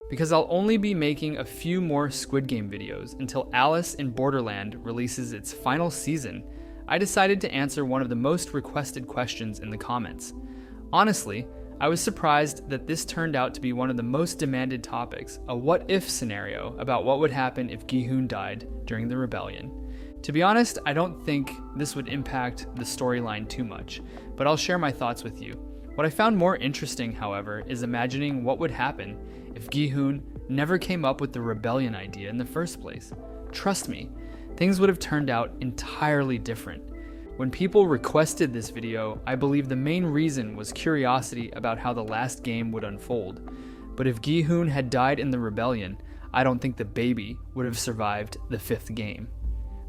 Because I'll only be making a few more Squid Game videos until Alice in Borderland releases its final season, I decided to answer one of the most requested questions in the comments. Honestly, I was surprised that this turned out to be one of the most demanded topics, a what-if scenario about what would happen if Gi-hun died during the rebellion. To be honest, I don't think this would impact the storyline too much, but I'll share my thoughts with you. What I found more interesting, however, is imagining what would happen if Gi-hun never came up with the rebellion idea in the first place. Trust me, things would have turned out entirely different. When people requested this video, I believe the main reason was curiosity about how the last game would unfold. But if Gi-hun had died in the rebellion, I don't think the baby would have survived the fifth game.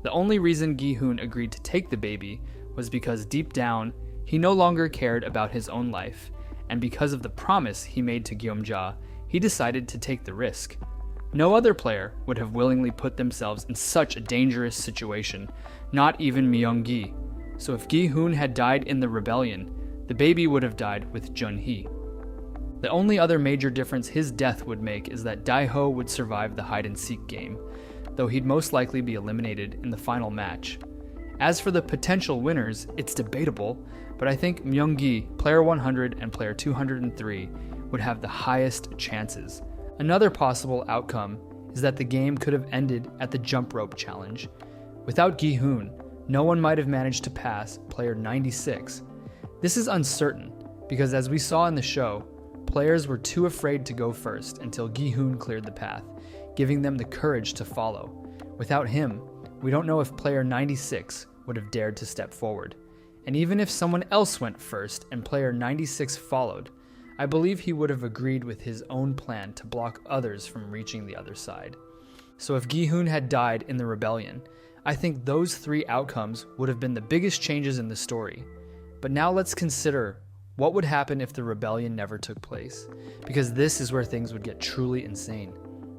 The only reason Gi-hun agreed to take the baby was because deep down, he no longer cared about his own life, and because of the promise he made to Gi-hun, he decided to take the risk. No other player would have willingly put themselves in such a dangerous situation, not even Myung-gi. So if Gi-hun had died in the rebellion, the baby would have died with Jun-hee. The only other major difference his death would make is that Dae-ho would survive the hide-and-seek game, though he'd most likely be eliminated in the final match. As for the potential winners, it's debatable, but I think Myung-gi, player 100 and player 203, would have the highest chances. Another possible outcome is that the game could have ended at the jump rope challenge. Without Gi-hun, no one might have managed to pass player 96. This is uncertain, because as we saw in the show, players were too afraid to go first until Gi-hun cleared the path, giving them the courage to follow. Without him, we don't know if player 96 would have dared to step forward. And even if someone else went first and player 96 followed, I believe he would have agreed with his own plan to block others from reaching the other side. So if Gi-hun had died in the rebellion, I think those three outcomes would have been the biggest changes in the story. But now let's consider what would happen if the rebellion never took place, because this is where things would get truly insane.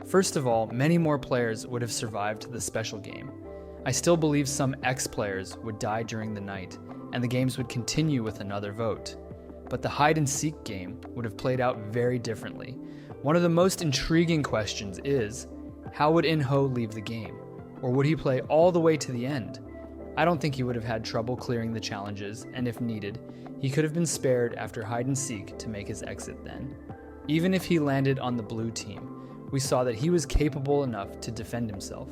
First of all, many more players would have survived the special game. I still believe some X-players would die during the night, and the games would continue with another vote. But the hide-and-seek game would have played out very differently. One of the most intriguing questions is, how would In-ho leave the game? Or would he play all the way to the end? I don't think he would have had trouble clearing the challenges, and if needed, he could have been spared after hide-and-seek to make his exit then. Even if he landed on the blue team, we saw that he was capable enough to defend himself.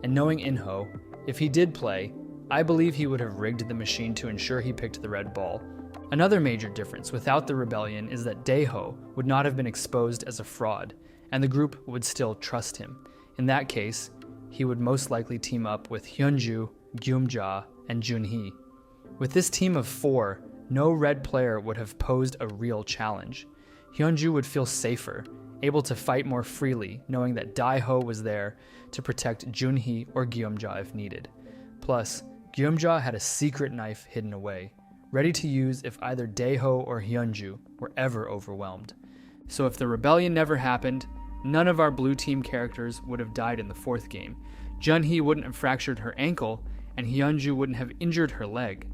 And knowing In-ho, if he did play, I believe he would have rigged the machine to ensure he picked the red ball. Another major difference without the rebellion is that Dae-ho would not have been exposed as a fraud, and the group would still trust him. In that case, he would most likely team up with Hyunju, Gi-hun, and Jun-hee. With this team of 4, no red player would have posed a real challenge. Hyunju would feel safer, able to fight more freely, knowing that Dae-ho was there to protect Jun-hee or Gi-hun if needed. Plus, Gi-hun had a secret knife hidden away, ready to use if either Dae-ho or Hyunju were ever overwhelmed. So if the rebellion never happened, none of our blue team characters would have died in the 4th game. Jun-hee wouldn't have fractured her ankle, and Hyunju wouldn't have injured her leg.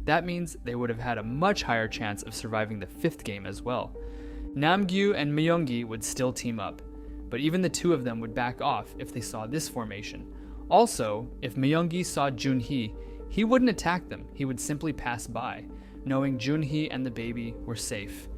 That means they would have had a much higher chance of surviving the 5th game as well. Namgyu and Myung-gi would still team up, but even the two of them would back off if they saw this formation. Also, if Myung-gi saw Jun-hee, he wouldn't attack them, he would simply pass by, knowing Jun-hee and the baby were safe.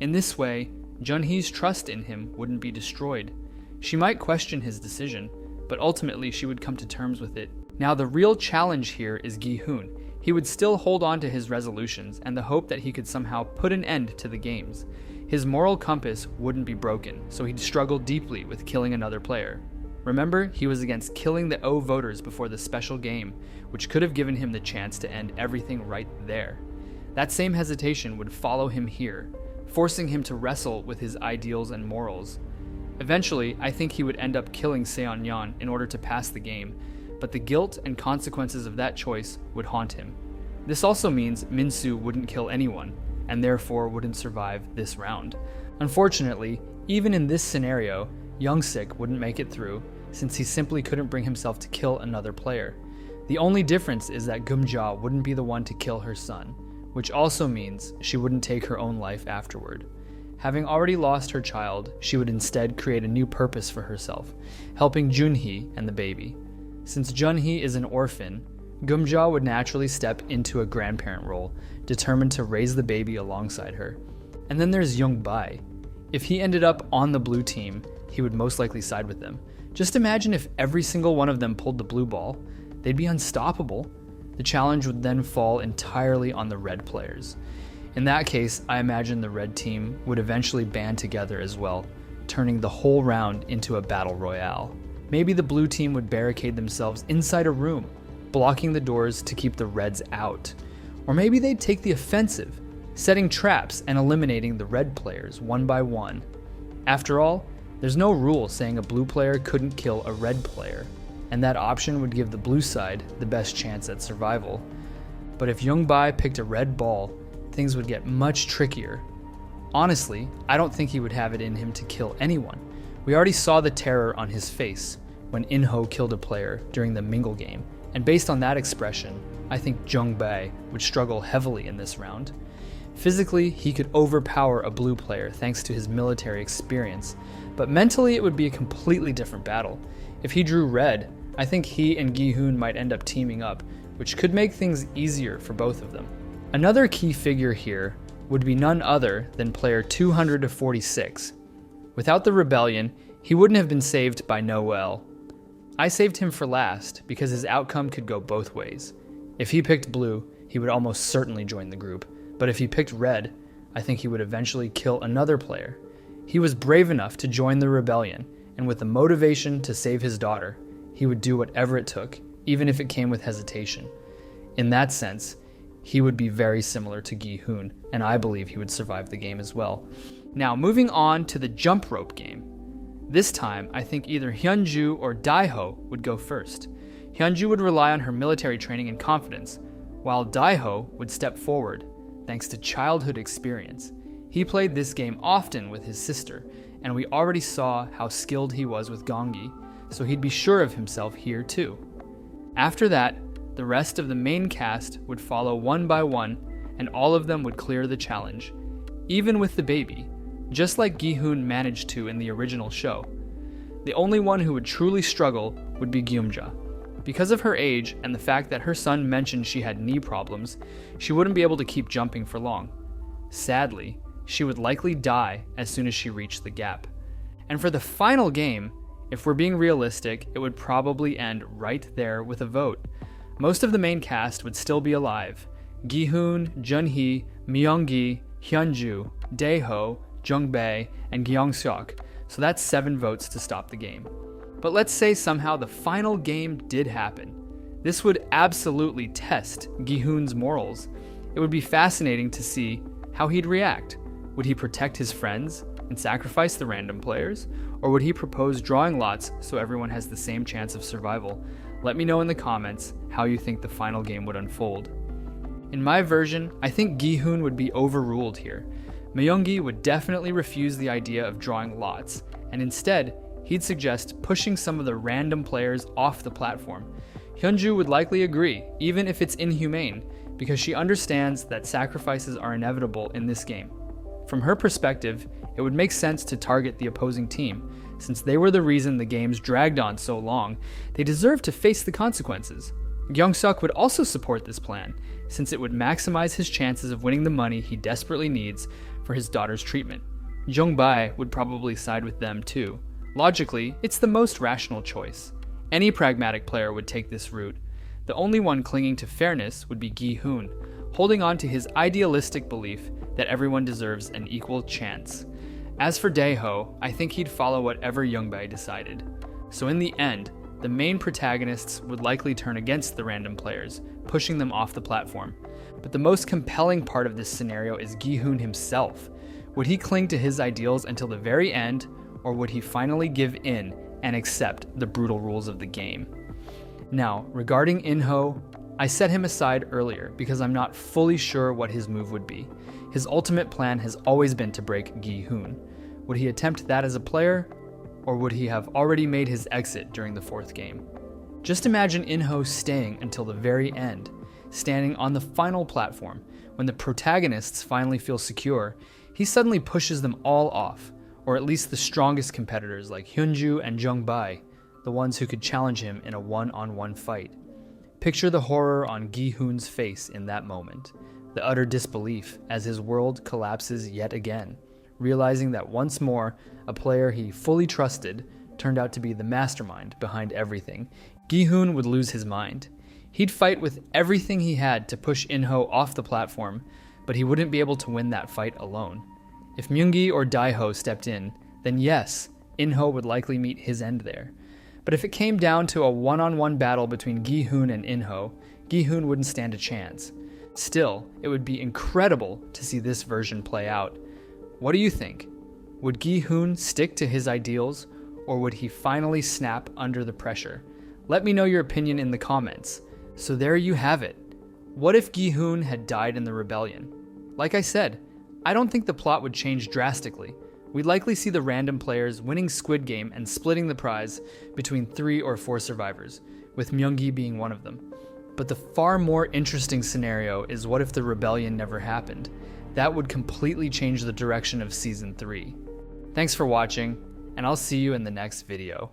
In this way, Jun-hee's trust in him wouldn't be destroyed. She might question his decision, but ultimately she would come to terms with it. Now the real challenge here is Gi-hun. He would still hold on to his resolutions and the hope that he could somehow put an end to the games. His moral compass wouldn't be broken, so he'd struggle deeply with killing another player. Remember, he was against killing the O voters before the special game, which could have given him the chance to end everything right there. That same hesitation would follow him here, forcing him to wrestle with his ideals and morals. Eventually, I think he would end up killing Seon-yeon in order to pass the game, but the guilt and consequences of that choice would haunt him. This also means Min-soo wouldn't kill anyone, and therefore wouldn't survive this round. Unfortunately, even in this scenario, Young-sik wouldn't make it through, since he simply couldn't bring himself to kill another player. The only difference is that Gi-hun wouldn't be the one to kill her son, which also means she wouldn't take her own life afterward. Having already lost her child, she would instead create a new purpose for herself, helping Junhee and the baby. Since Junhee is an orphan, Geumja would naturally step into a grandparent role, determined to raise the baby alongside her. And then there's Young-bae. If he ended up on the blue team, he would most likely side with them. Just imagine if every single one of them pulled the blue ball. They'd be unstoppable. The challenge would then fall entirely on the red players. In that case, I imagine the red team would eventually band together as well, turning the whole round into a battle royale. Maybe the blue team would barricade themselves inside a room, blocking the doors to keep the reds out. Or maybe they'd take the offensive, setting traps and eliminating the red players one by one. After all, there's no rule saying a blue player couldn't kill a red player, and that option would give the blue side the best chance at survival. But if Young-bae picked a red ball, things would get much trickier. Honestly, I don't think he would have it in him to kill anyone. We already saw the terror on his face when In-ho killed a player during the Mingle game, and based on that expression, I think Jung-bae would struggle heavily in this round. Physically, he could overpower a blue player thanks to his military experience, but mentally it would be a completely different battle. If he drew red, I think he and Gi-hun might end up teaming up, which could make things easier for both of them. Another key figure here would be none other than player 246. Without the rebellion, he wouldn't have been saved by Noel. I saved him for last because his outcome could go both ways. If he picked blue, he would almost certainly join the group, but if he picked red, I think he would eventually kill another player. He was brave enough to join the rebellion, and with the motivation to save his daughter, he would do whatever it took, even if it came with hesitation. In that sense, he would be very similar to Gi-hun, and I believe he would survive the game as well. Now, moving on to the jump rope game. This time, I think either Hyunju or Daeho would go first. Hyunju would rely on her military training and confidence, while Daeho would step forward, thanks to childhood experience. He played this game often with his sister, and we already saw how skilled he was with Gongi, so he'd be sure of himself here too. After that, the rest of the main cast would follow one by one, and all of them would clear the challenge, even with the baby, just like Gi-hun managed to in the original show. The only one who would truly struggle would be Geumja. Because of her age and the fact that her son mentioned she had knee problems, she wouldn't be able to keep jumping for long. Sadly, she would likely die as soon as she reached the gap. And for the final game, if we're being realistic, it would probably end right there with a vote. Most of the main cast would still be alive. Gi-hun, Junhee, Myung-gi, Hyunju, Daeho, Jung-bae, and Gyeong-seok, so that's 7 votes to stop the game. But let's say somehow the final game did happen. This would absolutely test Gi-hun's morals. It would be fascinating to see how he'd react. Would he protect his friends and sacrifice the random players? Or would he propose drawing lots so everyone has the same chance of survival? Let me know in the comments how you think the final game would unfold. In my version, I think Gi-hun would be overruled here. Myung-gi would definitely refuse the idea of drawing lots, and instead, he'd suggest pushing some of the random players off the platform. Hyunju would likely agree, even if it's inhumane, because she understands that sacrifices are inevitable in this game. From her perspective, it would make sense to target the opposing team. Since they were the reason the games dragged on so long, they deserve to face the consequences. Gyeong-seok would also support this plan, since it would maximize his chances of winning the money he desperately needs for his daughter's treatment. Jung-bae would probably side with them too. Logically, it's the most rational choice. Any pragmatic player would take this route. The only one clinging to fairness would be Gi-hun, holding on to his idealistic belief that everyone deserves an equal chance. As for Daeho, I think he'd follow whatever Young-bae decided. So in the end, the main protagonists would likely turn against the random players, pushing them off the platform. But the most compelling part of this scenario is Gi-hun himself. Would he cling to his ideals until the very end, or would he finally give in and accept the brutal rules of the game? Now, regarding In-ho, I set him aside earlier because I'm not fully sure what his move would be. His ultimate plan has always been to break Gi-hun. Would he attempt that as a player, or would he have already made his exit during the 4th game? Just imagine In-ho staying until the very end, standing on the final platform. When the protagonists finally feel secure, he suddenly pushes them all off, or at least the strongest competitors like Hyunju and Jungbae, the ones who could challenge him in a one-on-one fight. Picture the horror on Gi-hun's face in that moment, the utter disbelief as his world collapses yet again, realizing that once more, a player he fully trusted turned out to be the mastermind behind everything. Gi-hun would lose his mind. He'd fight with everything he had to push In-ho off the platform, but he wouldn't be able to win that fight alone. If Myung-gi or Dae-ho stepped in, then yes, In-ho would likely meet his end there. But if it came down to a one-on-one battle between Gi-hun and In-ho, Gi-hun wouldn't stand a chance. Still, it would be incredible to see this version play out. What do you think? Would Gi-hun stick to his ideals, or would he finally snap under the pressure? Let me know your opinion in the comments. So there you have it. What if Gi-hun had died in the rebellion? Like I said, I don't think the plot would change drastically. We'd likely see the random players winning Squid Game and splitting the prize between 3 or 4 survivors, with Myung-gi being one of them. But the far more interesting scenario is what if the rebellion never happened? That would completely change the direction of Season 3. Thanks for watching, and I'll see you in the next video.